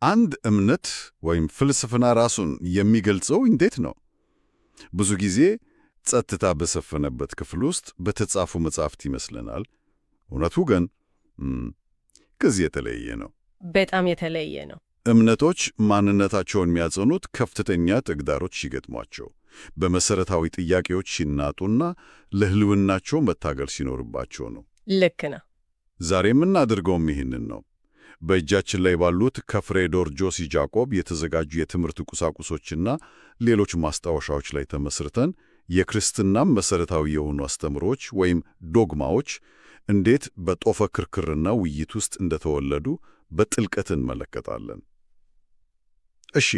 አንድ እምነት ወይም ፍልስፍና ራሱን የሚገልጸው እንዴት ነው? ብዙ ጊዜ ጸጥታ በሰፈነበት ክፍል ውስጥ በተጻፉ መጻሕፍት ይመስለናል። እውነቱ ግን ከዚህ የተለየ ነው። በጣም የተለየ ነው። እምነቶች ማንነታቸውን የሚያጸኑት ከፍተኛ ተግዳሮች ሲገጥሟቸው፣ በመሰረታዊ ጥያቄዎች ሲናጡና ለሕልውናቸው መታገል ሲኖርባቸው ነው። ልክ ነው። ዛሬ የምናደርገውም ይህንን ነው። በእጃችን ላይ ባሉት ከፍሬዶር ጆሲ ጃኮብ የተዘጋጁ የትምህርት ቁሳቁሶችና ሌሎች ማስታወሻዎች ላይ ተመስርተን የክርስትናም መሰረታዊ የሆኑ አስተምሮች ወይም ዶግማዎች እንዴት በጦፈ ክርክርና ውይይት ውስጥ እንደተወለዱ በጥልቀት እንመለከታለን። እሺ፣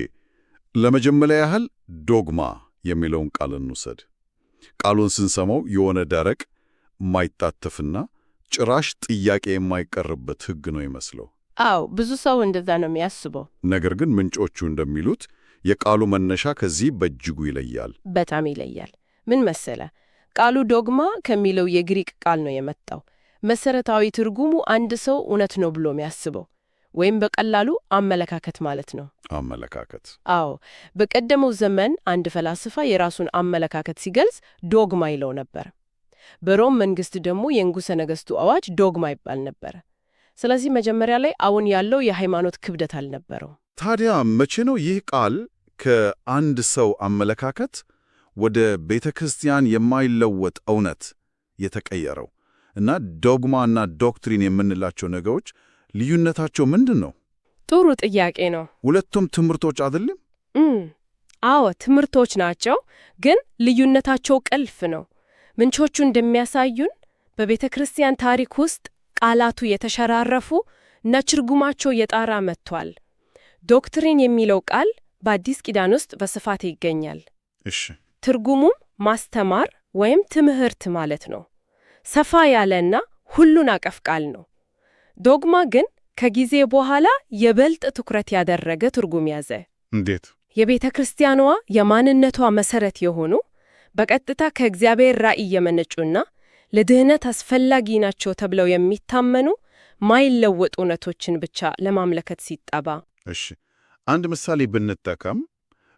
ለመጀመሪያ ያህል ዶግማ የሚለውን ቃል እንውሰድ። ቃሉን ስንሰማው የሆነ ደረቅ፣ የማይታተፍና ጭራሽ ጥያቄ የማይቀርበት ሕግ ነው ይመስለው። አዎ፣ ብዙ ሰው እንደዛ ነው የሚያስበው። ነገር ግን ምንጮቹ እንደሚሉት የቃሉ መነሻ ከዚህ በእጅጉ ይለያል። በጣም ይለያል። ምን መሰለ? ቃሉ ዶግማ ከሚለው የግሪክ ቃል ነው የመጣው። መሰረታዊ ትርጉሙ አንድ ሰው እውነት ነው ብሎ የሚያስበው ወይም በቀላሉ አመለካከት ማለት ነው። አመለካከት? አዎ። በቀደመው ዘመን አንድ ፈላስፋ የራሱን አመለካከት ሲገልጽ ዶግማ ይለው ነበር። በሮም መንግስት ደግሞ የንጉሠ ነገሥቱ አዋጅ ዶግማ ይባል ነበር። ስለዚህ መጀመሪያ ላይ አሁን ያለው የሃይማኖት ክብደት አልነበረው። ታዲያ መቼ ነው ይህ ቃል ከአንድ ሰው አመለካከት ወደ ቤተ ክርስቲያን የማይለወጥ እውነት የተቀየረው? እና ዶግማ እና ዶክትሪን የምንላቸው ነገሮች ልዩነታቸው ምንድን ነው? ጥሩ ጥያቄ ነው። ሁለቱም ትምህርቶች አይደለም? አዎ ትምህርቶች ናቸው፣ ግን ልዩነታቸው ቁልፍ ነው። ምንጮቹ እንደሚያሳዩን በቤተ ክርስቲያን ታሪክ ውስጥ ቃላቱ የተሸራረፉ እና ትርጉማቸው የጣራ መጥቷል። ዶክትሪን የሚለው ቃል በአዲስ ኪዳን ውስጥ በስፋት ይገኛል። እሺ። ትርጉሙም ማስተማር ወይም ትምህርት ማለት ነው። ሰፋ ያለና ሁሉን አቀፍ ቃል ነው። ዶግማ ግን ከጊዜ በኋላ የበልጥ ትኩረት ያደረገ ትርጉም ያዘ። እንዴት? የቤተ ክርስቲያኗ የማንነቷ መሰረት የሆኑ በቀጥታ ከእግዚአብሔር ራእይ የመነጩና ለድህነት አስፈላጊ ናቸው ተብለው የሚታመኑ ማይለወጡ እውነቶችን ብቻ ለማምለከት ሲጠባ። እሺ፣ አንድ ምሳሌ ብንጠቀም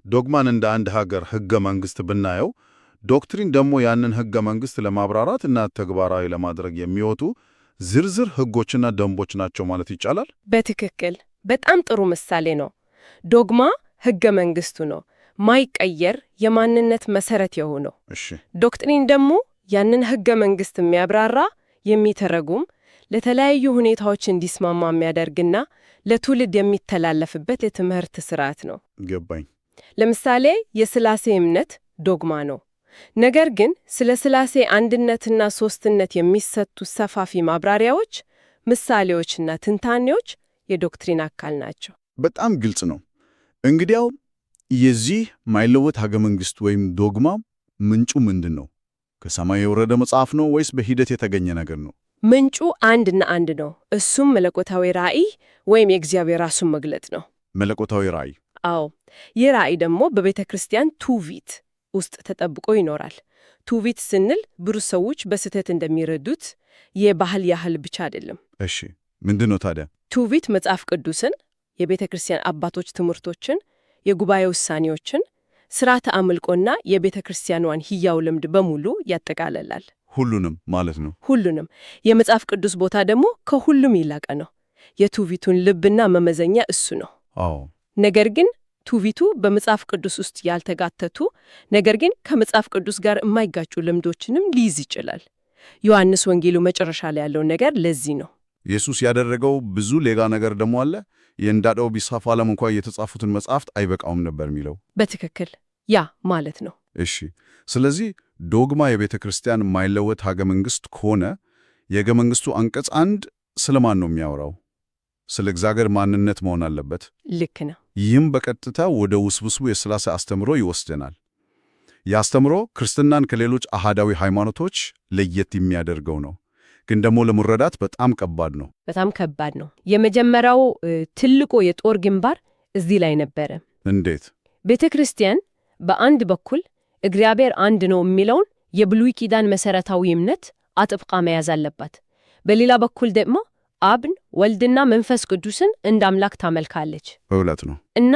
ዶግማን እንደ አንድ ሀገር ሕገ መንግሥት ብናየው፣ ዶክትሪን ደግሞ ያንን ሕገ መንግሥት ለማብራራት እና ተግባራዊ ለማድረግ የሚወጡ ዝርዝር ሕጎችና ደንቦች ናቸው ማለት ይቻላል? በትክክል። በጣም ጥሩ ምሳሌ ነው። ዶግማ ሕገ መንግሥቱ ነው፣ ማይቀየር የማንነት መሰረት የሆነው። እሺ። ዶክትሪን ደግሞ ያንን ሕገ መንግሥት የሚያብራራ፣ የሚተረጉም፣ ለተለያዩ ሁኔታዎች እንዲስማማ የሚያደርግና ለትውልድ የሚተላለፍበት የትምህርት ስርዓት ነው። ገባኝ። ለምሳሌ የሥላሴ እምነት ዶግማ ነው። ነገር ግን ስለ ሥላሴ አንድነትና ሦስትነት የሚሰጡ ሰፋፊ ማብራሪያዎች፣ ምሳሌዎችና ትንታኔዎች የዶክትሪን አካል ናቸው። በጣም ግልጽ ነው። እንግዲያው የዚህ ማይለወጥ ሕገ መንግሥት ወይም ዶግማ ምንጩ ምንድን ነው? ከሰማይ የወረደ መጽሐፍ ነው ወይስ በሂደት የተገኘ ነገር ነው? ምንጩ አንድና አንድ ነው። እሱም መለኮታዊ ራእይ ወይም የእግዚአብሔር ራሱን መግለጥ ነው። መለኮታዊ ራእይ? አዎ። ይህ ራእይ ደግሞ በቤተ ክርስቲያን ትውፊት ውስጥ ተጠብቆ ይኖራል። ትውፊት ስንል ብዙ ሰዎች በስህተት እንደሚረዱት የባህል ያህል ብቻ አይደለም። እሺ፣ ምንድን ነው ታዲያ? ትውፊት መጽሐፍ ቅዱስን፣ የቤተ ክርስቲያን አባቶች ትምህርቶችን፣ የጉባኤ ውሳኔዎችን፣ ሥርዓተ አምልኮና የቤተ ክርስቲያኗን ሕያው ልምድ በሙሉ ያጠቃልላል። ሁሉንም ማለት ነው? ሁሉንም። የመጽሐፍ ቅዱስ ቦታ ደግሞ ከሁሉም ይላቀ ነው። የትውፊቱን ልብና መመዘኛ እሱ ነው። አዎ። ነገር ግን ትውፊቱ በመጽሐፍ ቅዱስ ውስጥ ያልተጋተቱ ነገር ግን ከመጽሐፍ ቅዱስ ጋር የማይጋጩ ልምዶችንም ሊይዝ ይችላል። ዮሐንስ ወንጌሉ መጨረሻ ላይ ያለው ነገር ለዚህ ነው። ኢየሱስ ያደረገው ብዙ ሌላ ነገር ደግሞ አለ። የእንዳጠው ቢሳፍ ዓለም እንኳ የተጻፉትን መጻሕፍት አይበቃውም ነበር የሚለው። በትክክል ያ ማለት ነው። እሺ፣ ስለዚህ ዶግማ የቤተ ክርስቲያን የማይለወጥ ሕገ መንግሥት ከሆነ የሕገ መንግሥቱ አንቀጽ 1 ስለማን ነው የሚያወራው? ስለ እግዚአብሔር ማንነት መሆን አለበት። ልክ ነው። ይህም በቀጥታ ወደ ውስብስቡ የሥላሴ አስተምሮ ይወስደናል። የአስተምሮ ክርስትናን ከሌሎች አሃዳዊ ሃይማኖቶች ለየት የሚያደርገው ነው። ግን ደግሞ ለመረዳት በጣም ከባድ ነው። በጣም ከባድ ነው። የመጀመሪያው ትልቁ የጦር ግንባር እዚህ ላይ ነበረ። እንዴት? ቤተ ክርስቲያን በአንድ በኩል እግዚአብሔር አንድ ነው የሚለውን የብሉይ ኪዳን መሰረታዊ እምነት አጥብቃ መያዝ አለባት። በሌላ በኩል ደግሞ አብን፣ ወልድና መንፈስ ቅዱስን እንደ አምላክ ታመልካለች። እውነት ነው። እና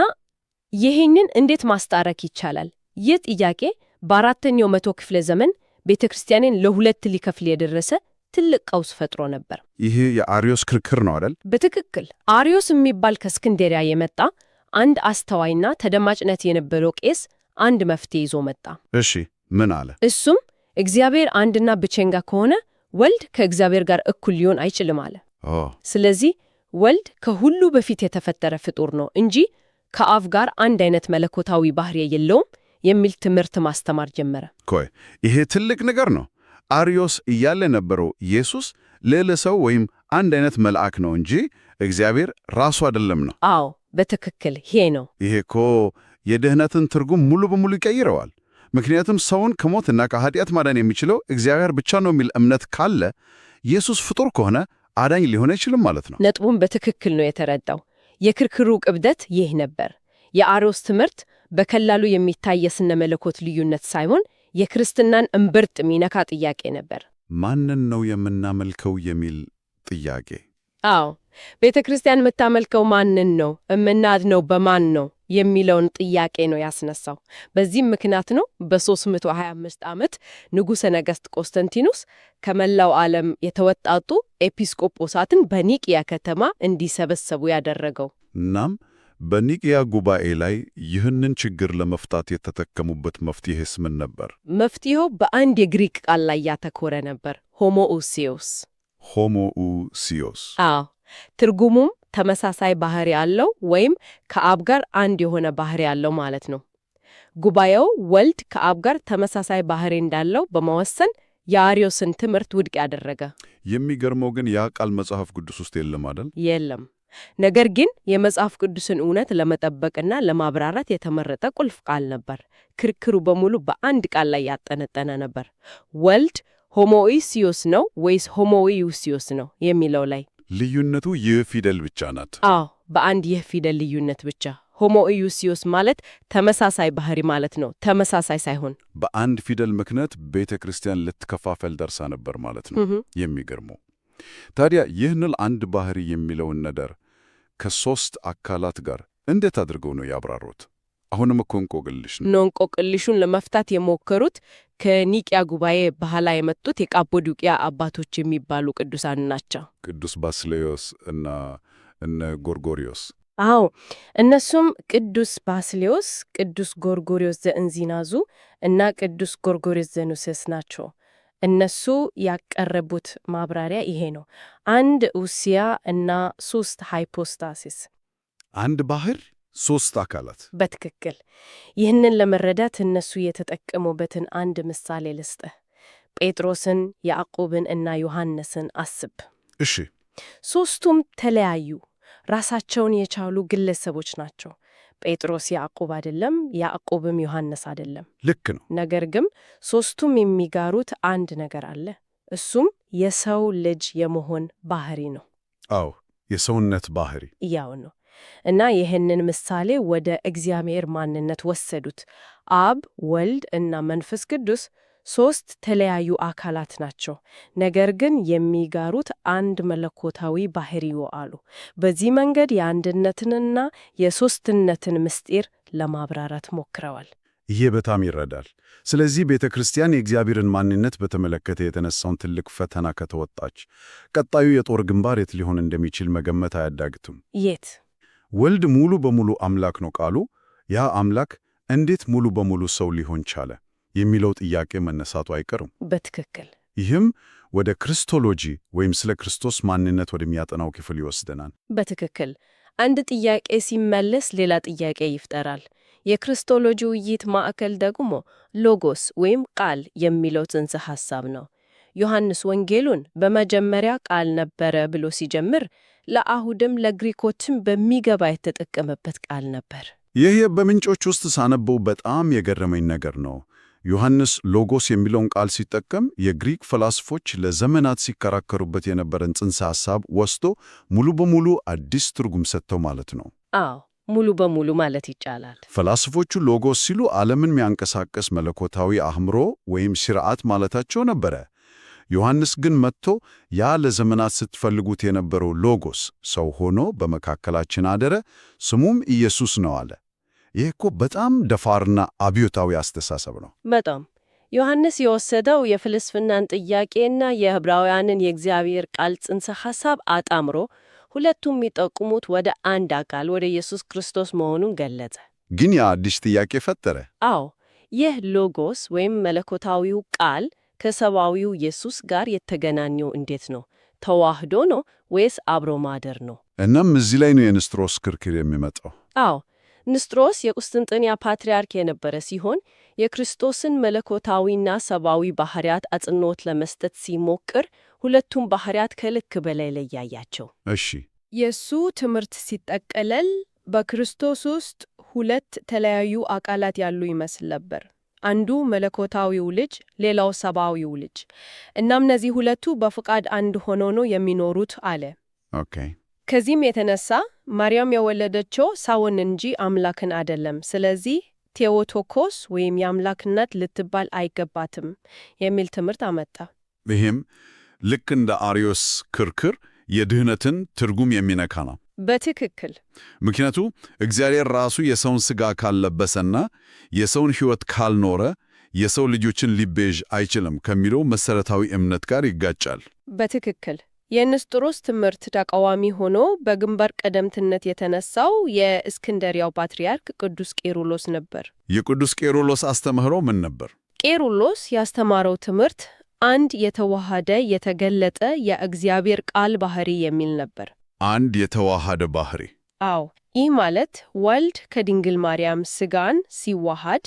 ይህንን እንዴት ማስታረቅ ይቻላል? ይህ ጥያቄ በአራተኛው መቶ ክፍለ ዘመን ቤተ ክርስቲያንን ለሁለት ሊከፍል የደረሰ ትልቅ ቀውስ ፈጥሮ ነበር። ይህ የአርዮስ ክርክር ነው አይደል? በትክክል። አርዮስ የሚባል ከእስክንድርያ የመጣ አንድ አስተዋይና ተደማጭነት የነበረው ቄስ አንድ መፍትሄ ይዞ መጣ። እሺ፣ ምን አለ? እሱም እግዚአብሔር አንድና ብቸኛ ከሆነ ወልድ ከእግዚአብሔር ጋር እኩል ሊሆን አይችልም አለ። ስለዚህ ወልድ ከሁሉ በፊት የተፈጠረ ፍጡር ነው እንጂ ከአብ ጋር አንድ አይነት መለኮታዊ ባህሪ የለውም የሚል ትምህርት ማስተማር ጀመረ። ቆይ፣ ይሄ ትልቅ ነገር ነው። አርዮስ እያለ የነበረው ኢየሱስ ሌላ ሰው ወይም አንድ አይነት መልአክ ነው እንጂ እግዚአብሔር ራሱ አይደለም ነው። አዎ፣ በትክክል ይሄ ነው። ይሄ እኮ የድህነትን ትርጉም ሙሉ በሙሉ ይቀይረዋል። ምክንያቱም ሰውን ከሞትና ከኃጢአት ማዳን የሚችለው እግዚአብሔር ብቻ ነው የሚል እምነት ካለ ኢየሱስ ፍጡር ከሆነ አዳኝ ሊሆን አይችልም ማለት ነው። ነጥቡን በትክክል ነው የተረዳው። የክርክሩ ቅብደት ይህ ነበር። የአርዮስ ትምህርት በቀላሉ የሚታይ የስነ መለኮት ልዩነት ሳይሆን የክርስትናን እምብርት የሚነካ ጥያቄ ነበር። ማንን ነው የምናመልከው የሚል ጥያቄ። አዎ፣ ቤተ ክርስቲያን የምታመልከው ማንን ነው፣ የምናድነው በማን ነው የሚለውን ጥያቄ ነው ያስነሳው። በዚህም ምክንያት ነው በ325 ዓመት ንጉሠ ነገሥት ቆስጠንጢኖስ ከመላው ዓለም የተወጣጡ ኤጲስቆጶሳትን በኒቅያ ከተማ እንዲሰበሰቡ ያደረገው። እናም በኒቅያ ጉባኤ ላይ ይህንን ችግር ለመፍታት የተጠቀሙበት መፍትሔስ ምን ነበር? መፍትሔው በአንድ የግሪክ ቃል ላይ ያተኮረ ነበር፣ ሆሞኡሲዮስ። ሆሞኡሲዮስ። አዎ፣ ትርጉሙም ተመሳሳይ ባህሪ ያለው ወይም ከአብ ጋር አንድ የሆነ ባህሪ ያለው ማለት ነው። ጉባኤው ወልድ ከአብ ጋር ተመሳሳይ ባህሪ እንዳለው በመወሰን የአርዮስን ትምህርት ውድቅ ያደረገ። የሚገርመው ግን ያ ቃል መጽሐፍ ቅዱስ ውስጥ የለም አይደል? የለም። ነገር ግን የመጽሐፍ ቅዱስን እውነት ለመጠበቅና ለማብራራት የተመረጠ ቁልፍ ቃል ነበር። ክርክሩ በሙሉ በአንድ ቃል ላይ ያጠነጠነ ነበር። ወልድ ሆሞኡሲዮስ ነው ወይስ ሆሞኡሲዮስ ነው የሚለው ላይ። ልዩነቱ ይህ ፊደል ብቻ ናት። አዎ፣ በአንድ ይህ ፊደል ልዩነት ብቻ። ሆሞኡሲዮስ ማለት ተመሳሳይ ባህሪ ማለት ነው፣ ተመሳሳይ ሳይሆን። በአንድ ፊደል ምክንያት ቤተ ክርስቲያን ልትከፋፈል ደርሳ ነበር ማለት ነው። የሚገርመው ታዲያ ይህንን አንድ ባህሪ የሚለውን ነገር ከሶስት አካላት ጋር እንዴት አድርገው ነው ያብራሩት? አሁንም እኮ እንቆቅልሽ ነው። እንቆቅልሹን ለመፍታት የሞከሩት ከኒቅያ ጉባኤ በኋላ የመጡት የቃጶዶቅያ አባቶች የሚባሉ ቅዱሳን ናቸው። ቅዱስ ባስልዮስ እና እነ ጎርጎሪዮስ። አዎ፣ እነሱም ቅዱስ ባስልዮስ፣ ቅዱስ ጎርጎሪዮስ ዘእንዚናዙ እና ቅዱስ ጎርጎሪዮስ ዘኑሰስ ናቸው። እነሱ ያቀረቡት ማብራሪያ ይሄ ነው። አንድ ኡሲያ እና ሶስት ሃይፖስታሲስ። አንድ ባህር፣ ሶስት አካላት። በትክክል። ይህንን ለመረዳት እነሱ የተጠቀሙበትን አንድ ምሳሌ ልስጥህ። ጴጥሮስን፣ ያዕቆብን እና ዮሐንስን አስብ። እሺ። ሶስቱም ተለያዩ፣ ራሳቸውን የቻሉ ግለሰቦች ናቸው። ጴጥሮስ ያዕቆብ አይደለም፣ ያዕቆብም ዮሐንስ አይደለም። ልክ ነው። ነገር ግን ሶስቱም የሚጋሩት አንድ ነገር አለ። እሱም የሰው ልጅ የመሆን ባህሪ ነው። አዎ፣ የሰውነት ባህሪ ያው ነው። እና ይህንን ምሳሌ ወደ እግዚአብሔር ማንነት ወሰዱት። አብ፣ ወልድ እና መንፈስ ቅዱስ ሶስት ተለያዩ አካላት ናቸው፣ ነገር ግን የሚጋሩት አንድ መለኮታዊ ባህሪው አሉ። በዚህ መንገድ የአንድነትንና የሶስትነትን ምስጢር ለማብራራት ሞክረዋል። ይሄ በጣም ይረዳል። ስለዚህ ቤተ ክርስቲያን የእግዚአብሔርን ማንነት በተመለከተ የተነሳውን ትልቅ ፈተና ከተወጣች ቀጣዩ የጦር ግንባር የት ሊሆን እንደሚችል መገመት አያዳግትም። የት? ወልድ ሙሉ በሙሉ አምላክ ነው ቃሉ። ያ አምላክ እንዴት ሙሉ በሙሉ ሰው ሊሆን ቻለ የሚለው ጥያቄ መነሳቱ አይቀርም። በትክክል። ይህም ወደ ክርስቶሎጂ ወይም ስለ ክርስቶስ ማንነት ወደሚያጠናው ክፍል ይወስደናል። በትክክል። አንድ ጥያቄ ሲመለስ ሌላ ጥያቄ ይፈጠራል። የክርስቶሎጂ ውይይት ማዕከል ደግሞ ሎጎስ ወይም ቃል የሚለው ጽንሰ ሐሳብ ነው። ዮሐንስ ወንጌሉን በመጀመሪያ ቃል ነበረ ብሎ ሲጀምር ለአይሁድም ለግሪኮችም በሚገባ የተጠቀመበት ቃል ነበር። ይህ በምንጮች ውስጥ ሳነበው በጣም የገረመኝ ነገር ነው። ዮሐንስ ሎጎስ የሚለውን ቃል ሲጠቀም የግሪክ ፈላስፎች ለዘመናት ሲከራከሩበት የነበረን ጽንሰ ሐሳብ ወስዶ ሙሉ በሙሉ አዲስ ትርጉም ሰጥተው ማለት ነው። አዎ፣ ሙሉ በሙሉ ማለት ይቻላል። ፈላስፎቹ ሎጎስ ሲሉ ዓለምን የሚያንቀሳቀስ መለኮታዊ አእምሮ ወይም ሥርዓት ማለታቸው ነበረ። ዮሐንስ ግን መጥቶ ያ ለዘመናት ስትፈልጉት የነበረው ሎጎስ ሰው ሆኖ በመካከላችን አደረ፣ ስሙም ኢየሱስ ነው አለ። ይህ እኮ በጣም ደፋርና አብዮታዊ አስተሳሰብ ነው። በጣም ዮሐንስ የወሰደው የፍልስፍናን ጥያቄና የዕብራውያንን የእግዚአብሔር ቃል ጽንሰ ሐሳብ አጣምሮ ሁለቱም የሚጠቁሙት ወደ አንድ አካል ወደ ኢየሱስ ክርስቶስ መሆኑን ገለጸ። ግን ያ አዲስ ጥያቄ ፈጠረ። አዎ፣ ይህ ሎጎስ ወይም መለኮታዊው ቃል ከሰብአዊው ኢየሱስ ጋር የተገናኘው እንዴት ነው? ተዋህዶ ነው ወይስ አብሮ ማደር ነው? እናም እዚህ ላይ ነው የንስጥሮስ ክርክር የሚመጣው። አዎ፣ ንስጥሮስ የቁስጥንጥንያ ፓትርያርክ የነበረ ሲሆን የክርስቶስን መለኮታዊና ሰብአዊ ባህሪያት አጽንዖት ለመስጠት ሲሞክር ሁለቱም ባህሪያት ከልክ በላይ ለያያቸው። እሺ፣ የሱ ትምህርት ሲጠቀለል በክርስቶስ ውስጥ ሁለት ተለያዩ አካላት ያሉ ይመስል ነበር። አንዱ መለኮታዊው ልጅ፣ ሌላው ሰብአዊው ልጅ። እናም እነዚህ ሁለቱ በፍቃድ አንድ ሆነው ነው የሚኖሩት አለ። ኦኬ። ከዚህም የተነሳ ማርያም የወለደችው ሰውን እንጂ አምላክን አይደለም። ስለዚህ ቴዎቶኮስ ወይም የአምላክነት ልትባል አይገባትም የሚል ትምህርት አመጣ። ይህም ልክ እንደ አርዮስ ክርክር የድህነትን ትርጉም የሚነካ ነው። በትክክል። ምክንያቱ እግዚአብሔር ራሱ የሰውን ሥጋ ካልለበሰና የሰውን ሕይወት ካልኖረ የሰው ልጆችን ሊቤዥ አይችልም ከሚለው መሠረታዊ እምነት ጋር ይጋጫል። በትክክል። የንስጥሮስ ትምህርት ተቃዋሚ ሆኖ በግንባር ቀደምትነት የተነሳው የእስክንድርያው ፓትርያርክ ቅዱስ ቄርሎስ ነበር። የቅዱስ ቄርሎስ አስተምህሮ ምን ነበር? ቄርሎስ ያስተማረው ትምህርት አንድ የተዋሃደ የተገለጠ የእግዚአብሔር ቃል ባህሪ የሚል ነበር። አንድ የተዋሃደ ባህሪ። አዎ፣ ይህ ማለት ወልድ ከድንግል ማርያም ሥጋን ሲዋሃድ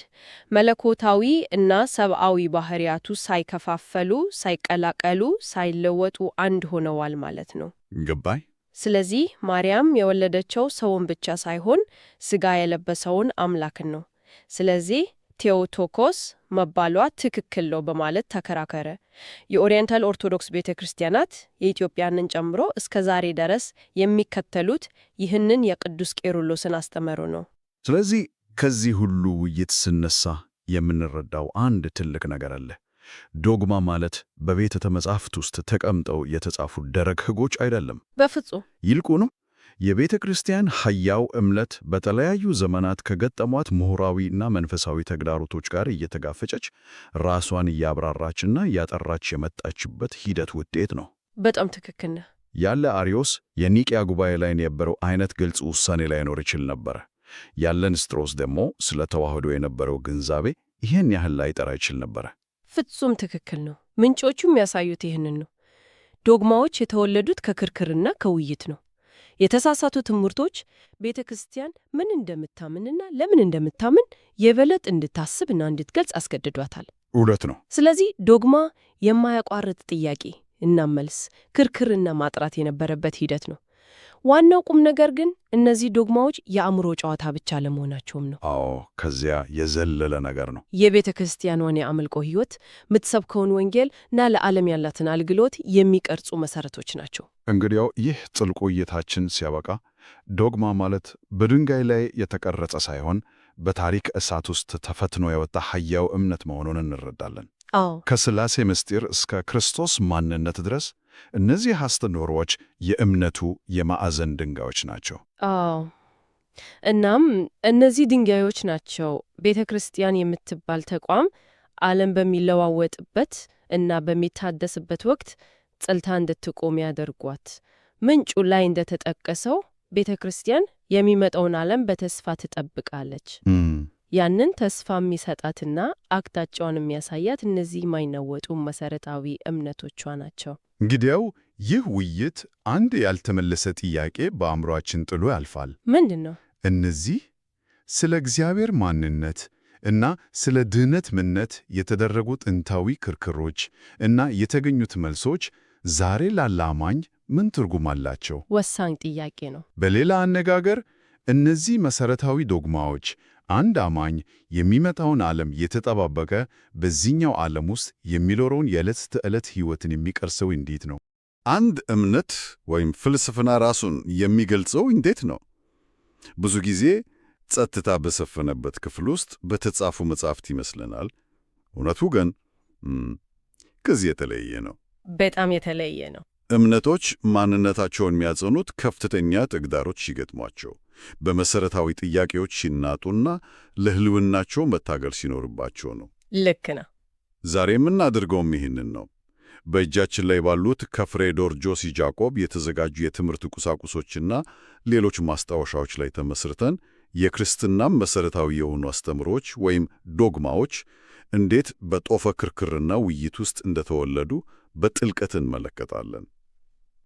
መለኮታዊ እና ሰብአዊ ባህሪያቱ ሳይከፋፈሉ፣ ሳይቀላቀሉ፣ ሳይለወጡ አንድ ሆነዋል ማለት ነው። ገባኝ። ስለዚህ ማርያም የወለደችው ሰውን ብቻ ሳይሆን ሥጋ የለበሰውን አምላክን ነው። ስለዚህ ቴዎቶኮስ መባሏ ትክክል ነው በማለት ተከራከረ። የኦሪየንታል ኦርቶዶክስ ቤተ ክርስቲያናት የኢትዮጵያንን ጨምሮ እስከ ዛሬ ድረስ የሚከተሉት ይህንን የቅዱስ ቄርሎስን አስተምህሮ ነው። ስለዚህ ከዚህ ሁሉ ውይይት ስነሳ የምንረዳው አንድ ትልቅ ነገር አለ። ዶግማ ማለት በቤተ መጻሕፍት ውስጥ ተቀምጠው የተጻፉ ደረቅ ሕጎች አይደለም። በፍጹም። ይልቁንም የቤተ ክርስቲያን ሕያው እምነት በተለያዩ ዘመናት ከገጠሟት ምሁራዊና መንፈሳዊ ተግዳሮቶች ጋር እየተጋፈጨች ራሷን እያብራራችና እያጠራች የመጣችበት ሂደት ውጤት ነው። በጣም ትክክል ነህ። ያለ አርዮስ የኒቅያ ጉባኤ ላይ የነበረው አይነት ግልጽ ውሳኔ ላይኖር ይችል ነበር። ያለ ንስጥሮስ ደግሞ ስለ ተዋህዶ የነበረው ግንዛቤ ይህን ያህል ላይጠራ ይችል ነበር። ፍጹም ትክክል ነው። ምንጮቹ የሚያሳዩት ይህንን ነው። ዶግማዎች የተወለዱት ከክርክርና ከውይይት ነው። የተሳሳቱ ትምህርቶች ቤተ ክርስቲያን ምን እንደምታምንና ለምን እንደምታምን የበለጥ እንድታስብና እንድትገልጽ አስገድዷታል። እውነት ነው። ስለዚህ ዶግማ የማያቋርጥ ጥያቄ እና መልስ፣ ክርክርና ማጥራት የነበረበት ሂደት ነው። ዋናው ቁም ነገር ግን እነዚህ ዶግማዎች የአእምሮ ጨዋታ ብቻ ለመሆናቸውም ነው። አዎ፣ ከዚያ የዘለለ ነገር ነው። የቤተ ክርስቲያኗን የአምልኮ ሕይወት፣ የምትሰብከውን ወንጌል እና ለዓለም ያላትን አገልግሎት የሚቀርጹ መሠረቶች ናቸው። እንግዲያው ይህ ጥልቅ ውይይታችን ሲያበቃ ዶግማ ማለት በድንጋይ ላይ የተቀረጸ ሳይሆን በታሪክ እሳት ውስጥ ተፈትኖ የወጣ ሕያው እምነት መሆኑን እንረዳለን። አዎ፣ ከሥላሴ ምስጢር እስከ ክርስቶስ ማንነት ድረስ እነዚህ አስተምህሮዎች የእምነቱ የማዕዘን ድንጋዮች ናቸው። አዎ። እናም እነዚህ ድንጋዮች ናቸው ቤተ ክርስቲያን የምትባል ተቋም ዓለም በሚለዋወጥበት እና በሚታደስበት ወቅት ጸልታ እንድትቆም ያደርጓት። ምንጩ ላይ እንደተጠቀሰው ቤተ ክርስቲያን የሚመጣውን ዓለም በተስፋ ትጠብቃለች። ያንን ተስፋ የሚሰጣትና አቅጣጫውን የሚያሳያት እነዚህ የማይናወጡ መሠረታዊ እምነቶቿ ናቸው። እንግዲያው ይህ ውይይት አንድ ያልተመለሰ ጥያቄ በአእምሮአችን ጥሎ ያልፋል። ምንድን ነው? እነዚህ ስለ እግዚአብሔር ማንነት እና ስለ ድህነት ምንነት የተደረጉ ጥንታዊ ክርክሮች እና የተገኙት መልሶች ዛሬ ላለ አማኝ ምን ትርጉም አላቸው? ወሳኝ ጥያቄ ነው። በሌላ አነጋገር እነዚህ መሠረታዊ ዶግማዎች አንድ አማኝ የሚመጣውን ዓለም የተጠባበቀ በዚህኛው ዓለም ውስጥ የሚኖረውን የዕለት ተዕለት ሕይወትን የሚቀርጸው እንዴት ነው? አንድ እምነት ወይም ፍልስፍና ራሱን የሚገልጸው እንዴት ነው? ብዙ ጊዜ ጸጥታ በሰፈነበት ክፍል ውስጥ በተጻፉ መጻሕፍት ይመስለናል። እውነቱ ግን ከዚህ የተለየ ነው። በጣም የተለየ ነው። እምነቶች ማንነታቸውን የሚያጸኑት ከፍተኛ ተግዳሮች ሲገጥሟቸው፣ በመሰረታዊ ጥያቄዎች ሲናጡና ለሕልውናቸው መታገል ሲኖርባቸው ነው። ልክ ነው። ዛሬ የምናደርገውም ይህንን ነው። በእጃችን ላይ ባሉት ከፍሬዶር ጆሲ ጃኮብ የተዘጋጁ የትምህርት ቁሳቁሶችና ሌሎች ማስታወሻዎች ላይ ተመስርተን የክርስትናም መሰረታዊ የሆኑ አስተምሮች ወይም ዶግማዎች እንዴት በጦፈ ክርክርና ውይይት ውስጥ እንደተወለዱ በጥልቀት እንመለከታለን።